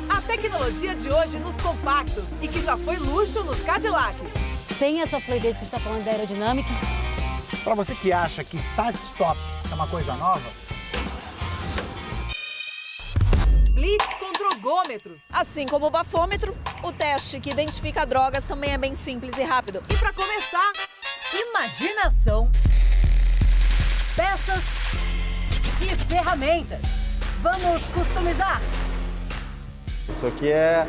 A tecnologia de hoje nos compactos e que já foi luxo nos Cadillacs. Tem essa fluidez que a gente está falando da aerodinâmica. Para você que acha que start-stop é uma coisa nova, Blitz com drogômetros. Assim como o bafômetro, o teste que identifica drogas também é bem simples e rápido. E para começar, Imaginação, peças e ferramentas. Vamos customizar. Isso aqui é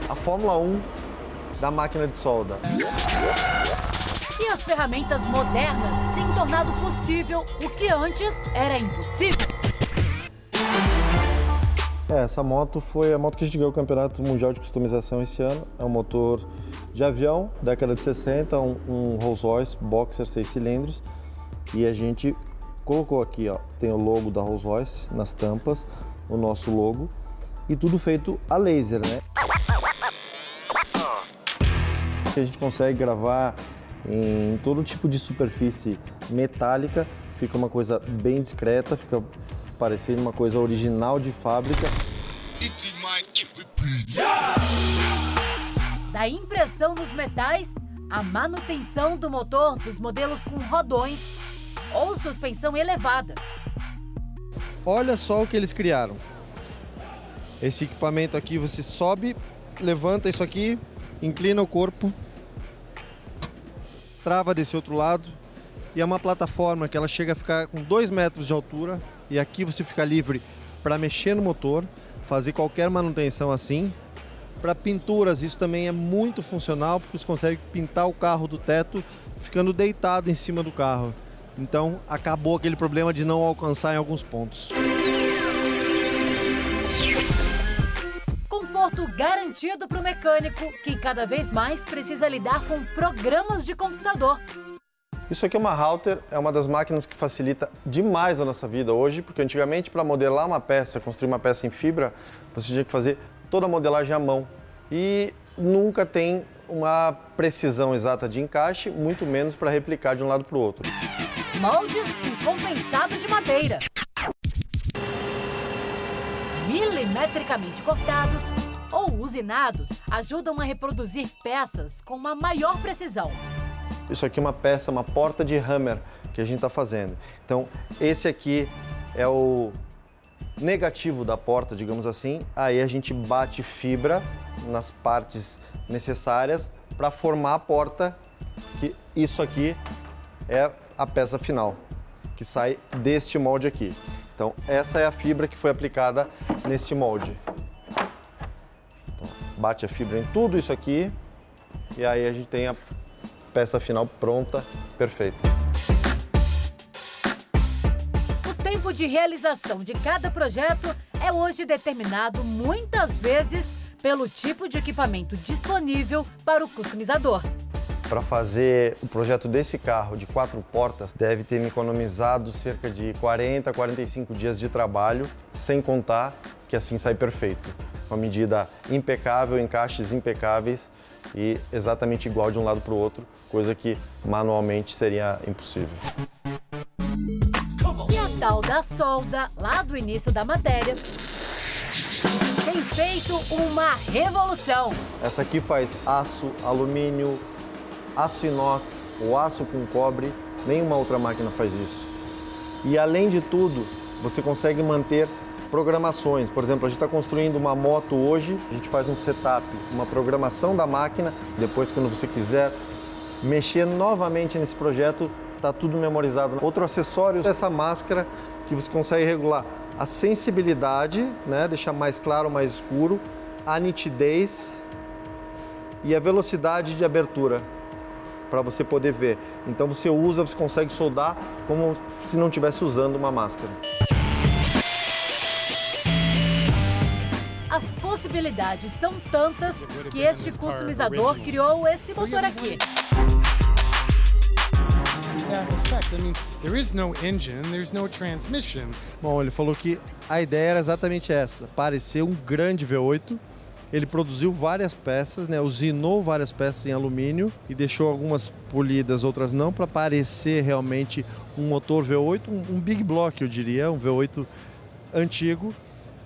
a Fórmula 1 da máquina de solda. E as ferramentas modernas têm tornado possível o que antes era impossível. Essa moto foi a moto que a gente ganhou o Campeonato Mundial de Customização esse ano. É um motor de avião, década de 60, um Rolls-Royce Boxer 6 cilindros. E a gente colocou aqui, ó, tem o logo da Rolls-Royce nas tampas, o nosso logo. E tudo feito a laser, né? A gente consegue gravar em todo tipo de superfície metálica, fica uma coisa bem discreta, fica parecendo uma coisa original de fábrica. Da impressão nos metais, a manutenção do motor dos modelos com rodões ou suspensão elevada. Olha só o que eles criaram. Esse equipamento aqui, você sobe, levanta isso aqui, inclina o corpo, trava desse outro lado, e é uma plataforma que ela chega a ficar com 2 metros de altura, e aqui você fica livre para mexer no motor, fazer qualquer manutenção assim. Para pinturas, isso também é muito funcional, porque você consegue pintar o carro do teto ficando deitado em cima do carro. Então, acabou aquele problema de não alcançar em alguns pontos. Conforto garantido para o mecânico, que cada vez mais precisa lidar com programas de computador. Isso aqui é uma Halter, é uma das máquinas que facilita demais a nossa vida hoje, porque antigamente para modelar uma peça, construir uma peça em fibra, você tinha que fazer toda a modelagem à mão. E nunca tem uma precisão exata de encaixe, muito menos para replicar de um lado para o outro. Moldes em compensado de madeira. Milimetricamente cortados ou usinados ajudam a reproduzir peças com uma maior precisão. Isso aqui é uma peça, uma porta de hammer que a gente está fazendo. Então, esse aqui é o negativo da porta, digamos assim. Aí a gente bate fibra nas partes necessárias para formar a porta, que isso aqui é a peça final, que sai deste molde aqui. Então, essa é a fibra que foi aplicada neste molde. Então, bate a fibra em tudo isso aqui e aí a gente tem a peça final pronta, perfeita. O tempo de realização de cada projeto é hoje determinado muitas vezes pelo tipo de equipamento disponível para o customizador. Para fazer o projeto desse carro de 4 portas, deve ter me economizado cerca de 40 a 45 dias de trabalho, sem contar que assim sai perfeito. Uma medida impecável, encaixes impecáveis e exatamente igual de um lado para o outro, coisa que manualmente seria impossível. E a tal da solda, lá do início da matéria, tem feito uma revolução. Essa aqui faz aço, alumínio, aço inox, o aço com cobre, nenhuma outra máquina faz isso. E além de tudo, você consegue manter programações. Por exemplo, a gente está construindo uma moto hoje, a gente faz um setup, uma programação da máquina, depois quando você quiser mexer novamente nesse projeto, está tudo memorizado. Outro acessório é essa máscara que você consegue regular a sensibilidade, né, deixar mais claro, mais escuro, a nitidez e a velocidade de abertura, para você poder ver. Então você usa, você consegue soldar como se não estivesse usando uma máscara. As possibilidades são tantas que este customizador criou esse motor aqui. Bom, ele falou que a ideia era exatamente essa, parecer um grande V8. Ele produziu várias peças, né, usinou várias peças em alumínio e deixou algumas polidas, outras não, para parecer realmente um motor V8, um big block, eu diria, um V8 antigo.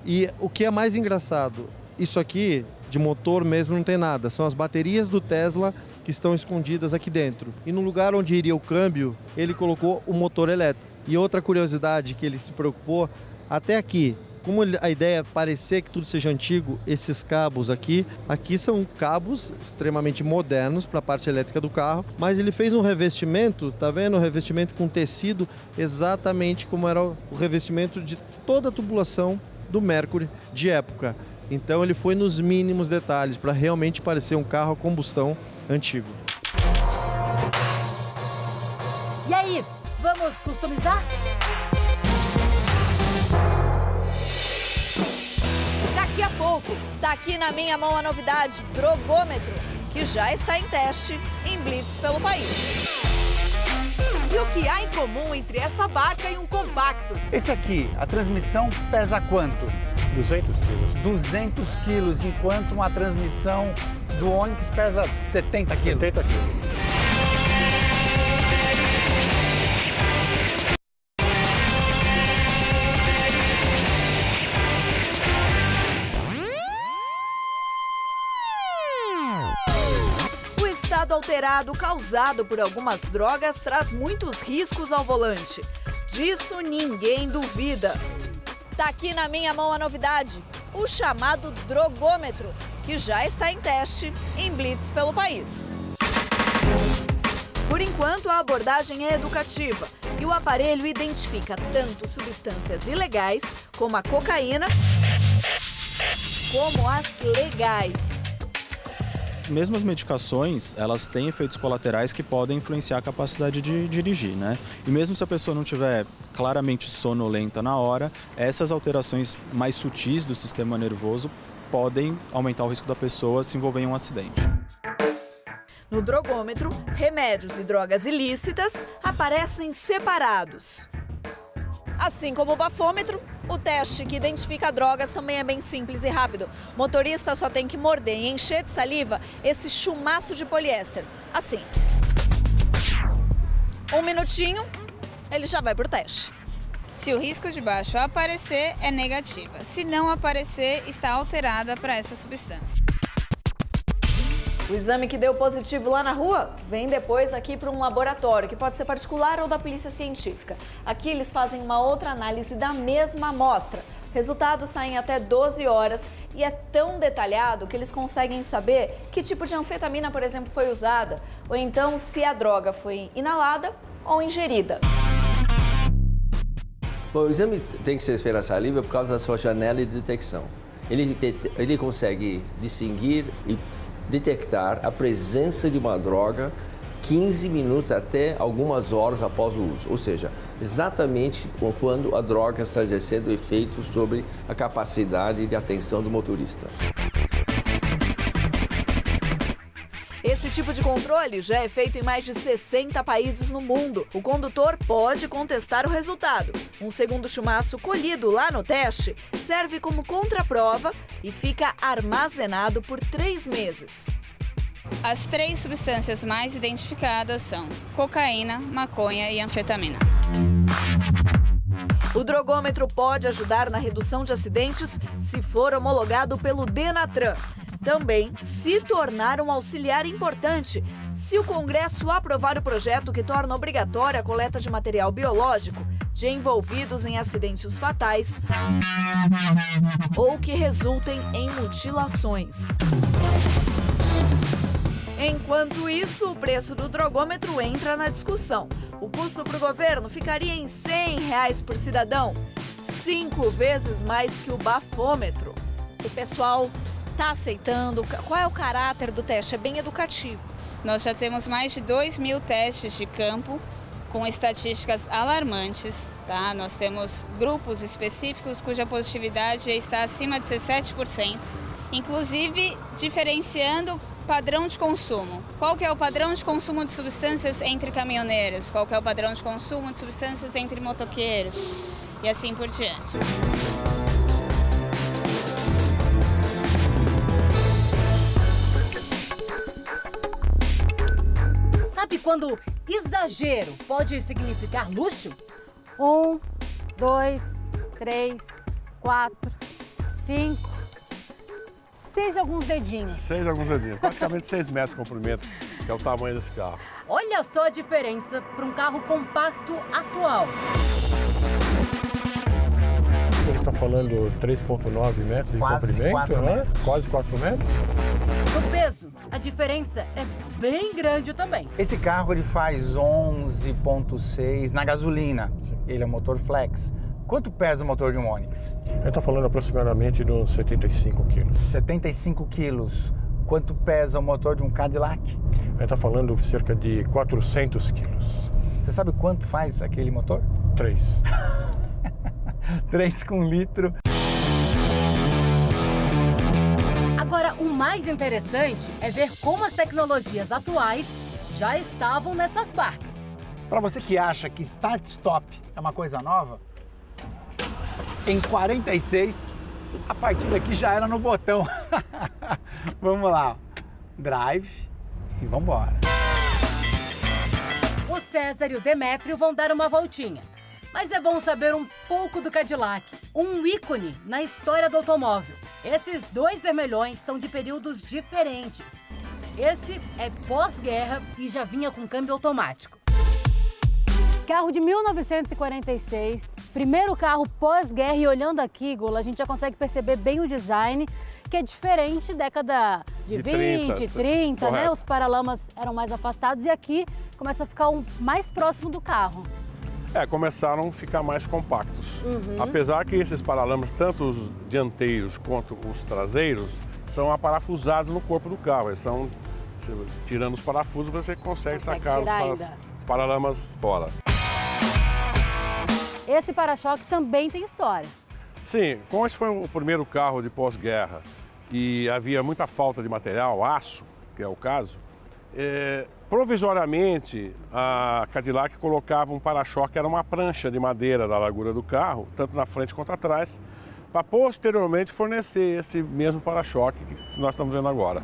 E o que é mais engraçado, isso aqui de motor mesmo não tem nada, são as baterias do Tesla que estão escondidas aqui dentro. E no lugar onde iria o câmbio, ele colocou o motor elétrico. E outra curiosidade que ele se preocupou, até aqui, como a ideia é parecer que tudo seja antigo, esses cabos aqui são cabos extremamente modernos para a parte elétrica do carro, mas ele fez um revestimento, tá vendo? Um revestimento com tecido exatamente como era o revestimento de toda a tubulação do Mercury de época. Então ele foi nos mínimos detalhes para realmente parecer um carro a combustão antigo. E aí, vamos customizar? Daqui a pouco. Tá aqui na minha mão a novidade, Drogômetro, que já está em teste em blitz pelo país. E o que há em comum entre essa barca e um compacto? Esse aqui, a transmissão pesa quanto? 200 quilos. 200 quilos, enquanto uma transmissão do Onix pesa 70 quilos. 70 quilos. O estado alterado causado por algumas drogas traz muitos riscos ao volante. Disso ninguém duvida. Tá aqui na minha mão a novidade, o chamado Drogômetro, que já está em teste em blitz pelo país. Por enquanto, a abordagem é educativa e o aparelho identifica tanto substâncias ilegais, como a cocaína, como as legais. Mesmo as medicações, elas têm efeitos colaterais que podem influenciar a capacidade de dirigir, né? E mesmo se a pessoa não estiver claramente sonolenta na hora, essas alterações mais sutis do sistema nervoso podem aumentar o risco da pessoa se envolver em um acidente. No drogômetro, remédios e drogas ilícitas aparecem separados. Assim como o bafômetro, o teste que identifica drogas também é bem simples e rápido. O motorista só tem que morder e encher de saliva esse chumaço de poliéster. Assim. 1 minutinho, ele já vai pro teste. Se o risco de baixo aparecer, é negativa. Se não aparecer, está alterada para essa substância. O exame que deu positivo lá na rua vem depois aqui para um laboratório, que pode ser particular ou da polícia científica. Aqui eles fazem uma outra análise da mesma amostra. Resultados saem até 12 horas e é tão detalhado que eles conseguem saber que tipo de anfetamina, por exemplo, foi usada, ou então se a droga foi inalada ou ingerida. Bom, o exame tem que ser feito na saliva por causa da sua janela de detecção. Ele consegue distinguir e detectar a presença de uma droga 15 minutos até algumas horas após o uso, ou seja, exatamente quando a droga está exercendo efeito sobre a capacidade de atenção do motorista. Esse tipo de controle já é feito em mais de 60 países no mundo. O condutor pode contestar o resultado. Um segundo chumaço colhido lá no teste serve como contraprova e fica armazenado por 3 meses. As 3 substâncias mais identificadas são cocaína, maconha e anfetamina. O drogômetro pode ajudar na redução de acidentes se for homologado pelo Denatran. Também se tornar um auxiliar importante se o Congresso aprovar o projeto que torna obrigatória a coleta de material biológico de envolvidos em acidentes fatais ou que resultem em mutilações. Enquanto isso, o preço do drogômetro entra na discussão. O custo para o governo ficaria em R$100 por cidadão, 5 vezes mais que o bafômetro. O pessoal está aceitando? Qual é o caráter do teste? É bem educativo. Nós já temos mais de 2.000 testes de campo com estatísticas alarmantes, tá? Nós temos grupos específicos cuja positividade está acima de 17%, inclusive diferenciando padrão de consumo. Qual que é o padrão de consumo de substâncias entre caminhoneiros? Qual que é o padrão de consumo de substâncias entre motoqueiros? E assim por diante. Sabe quando exagero pode significar luxo? 1, 2, 3, 4. 5, 6 e alguns dedinhos. 6 e alguns dedinhos, praticamente 6 metros de comprimento, que é o tamanho desse carro. Olha só a diferença para um carro compacto atual. Você está falando 3,9 metros de comprimento, 4 né? metros. Quase 4 metros. No peso, a diferença é bem grande também. Esse carro ele faz 11,6 na gasolina. Ele é um motor flex. Quanto pesa o motor de um Onix? Ele está falando aproximadamente de uns 75 quilos. 75 quilos. Quanto pesa o motor de um Cadillac? Ele está falando cerca de 400 quilos. Você sabe quanto faz aquele motor? 3. 3 com litro. Agora, o mais interessante é ver como as tecnologias atuais já estavam nessas barcas. Para você que acha que start-stop é uma coisa nova, em 46, a partir daqui já era no botão. Vamos lá, drive e vamos embora. O César e o Demétrio vão dar uma voltinha. Mas é bom saber um pouco do Cadillac, um ícone na história do automóvel. Esses dois vermelhões são de períodos diferentes. Esse é pós-guerra e já vinha com câmbio automático. Carro de 1946, primeiro carro pós-guerra, e olhando aqui, Gula, a gente já consegue perceber bem o design, que é diferente década de 20, 30, né? Os paralamas eram mais afastados e aqui começa a ficar mais próximo do carro. Começaram a ficar mais compactos. Apesar que esses paralamas, tanto os dianteiros quanto os traseiros, são aparafusados no corpo do carro. Eles são, tirando os parafusos, você consegue sacar os paralamas fora. Esse para-choque também tem história. Sim, como esse foi o primeiro carro de pós-guerra e havia muita falta de material, aço, que é o caso, provisoriamente a Cadillac colocava um para-choque, era uma prancha de madeira da largura do carro, tanto na frente quanto atrás, para posteriormente fornecer esse mesmo para-choque que nós estamos vendo agora.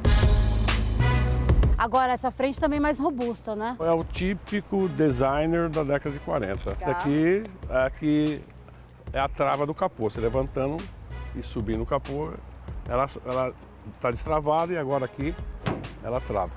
Agora, essa frente também é mais robusta, né? É o típico designer da década de 40. Essa daqui é a trava do capô. Você levantando e subindo o capô, ela está destravada e agora aqui ela trava.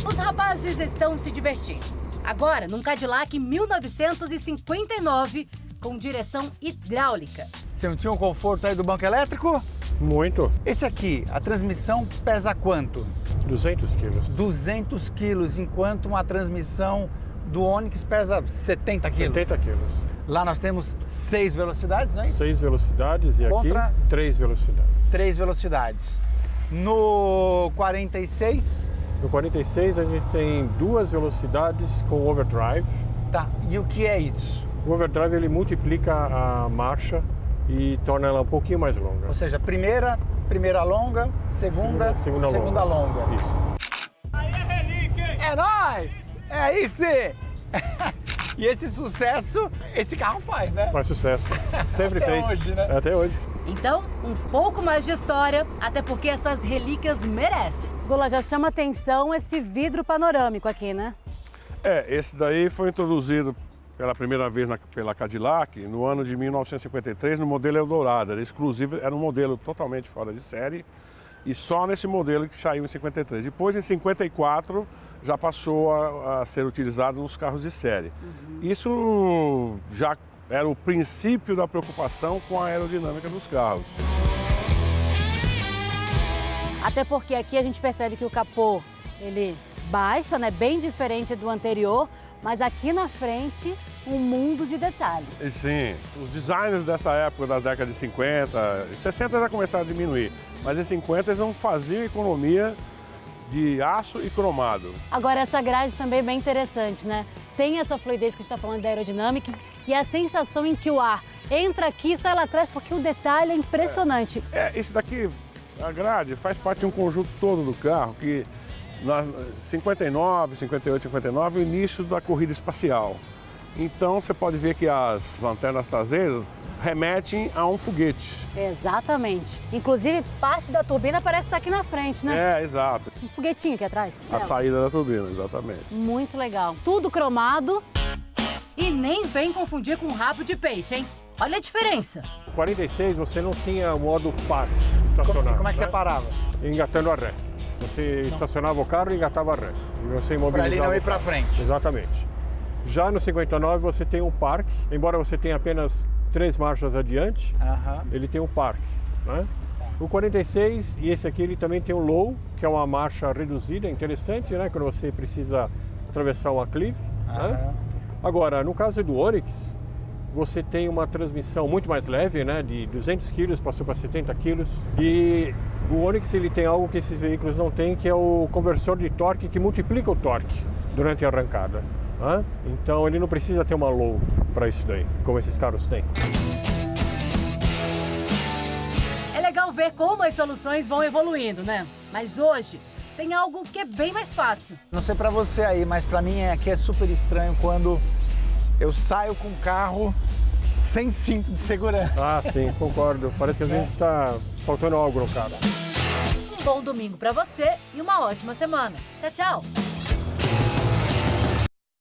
Os rapazes estão se divertindo. Agora, num Cadillac 1959 com direção hidráulica. Você não tinha o conforto aí do banco elétrico? Muito. Esse aqui, a transmissão pesa quanto? 200 quilos. 200 quilos, enquanto uma transmissão do Onix pesa 70 quilos. 70 quilos. Lá nós temos 6 velocidades, não é isso? 6 velocidades e Contra aqui 3 velocidades. 3 velocidades. No 46? No 46 a gente tem 2 velocidades com overdrive. Tá, e o que é isso? O overdrive ele multiplica a marcha e torna ela um pouquinho mais longa. Ou seja, primeira longa, segunda longa. Isso. Aí é relíquia! É nóis! É isso! E esse sucesso, esse carro faz, né? Faz sucesso. Sempre Até fez. hoje, né? Até hoje. Então, um pouco mais de história, até porque essas relíquias merecem. Gula, já chama atenção esse vidro panorâmico aqui, né? Esse daí foi introduzido pela primeira vez pela Cadillac no ano de 1953 no modelo Eldorado. Era exclusivo, era um modelo totalmente fora de série e só nesse modelo que saiu em 53. Depois, em 54, já passou a ser utilizado nos carros de série. Isso já era o princípio da preocupação com a aerodinâmica dos carros. Até porque aqui a gente percebe que o capô, ele baixa, né? Bem diferente do anterior, mas aqui na frente, um mundo de detalhes. E sim, os designers dessa época, das décadas de 50, 60 já começaram a diminuir, mas em 50 eles não faziam economia de aço e cromado. Agora, essa grade também é bem interessante, né? Tem essa fluidez que a gente está falando da aerodinâmica e a sensação em que o ar entra aqui e sai lá atrás, porque o detalhe é impressionante. Esse daqui, a grade, faz parte de um conjunto todo do carro que, na 59, 58, 59, é o início da corrida espacial. Então, você pode ver que as lanternas traseiras remetem a um foguete. Exatamente. Inclusive, parte da turbina parece estar aqui na frente, né? Exato. Um foguetinho aqui atrás. A saída da turbina, exatamente. Muito legal. Tudo cromado. E nem vem confundir com rabo de peixe, hein? Olha a diferença. O 46 você não tinha modo parque estacionário. Como é que você parava? Engatando a ré. Você estacionava o carro e engatava a ré. E você imobilizava. Para ele não ir para frente. Exatamente. Já no 59 você tem um parque, embora você tenha apenas 3 marchas adiante, ele tem um parque, né? O 46 e esse aqui ele também tem o low, que é uma marcha reduzida, interessante, né? Quando você precisa atravessar um aclive, né? Agora, no caso do Onix, você tem uma transmissão muito mais leve, né? De 200 kg passou para 70 kg. E o Onix ele tem algo que esses veículos não têm, que é o conversor de torque que multiplica o torque durante a arrancada. Então ele não precisa ter uma low para isso daí, como esses carros têm. É legal ver como as soluções vão evoluindo, né? Mas hoje tem algo que é bem mais fácil. Não sei para você aí, mas para mim aqui é super estranho quando eu saio com o carro sem cinto de segurança. Ah, sim, concordo. Parece que a gente está faltando algo no carro. Um bom domingo para você e uma ótima semana. Tchau, tchau!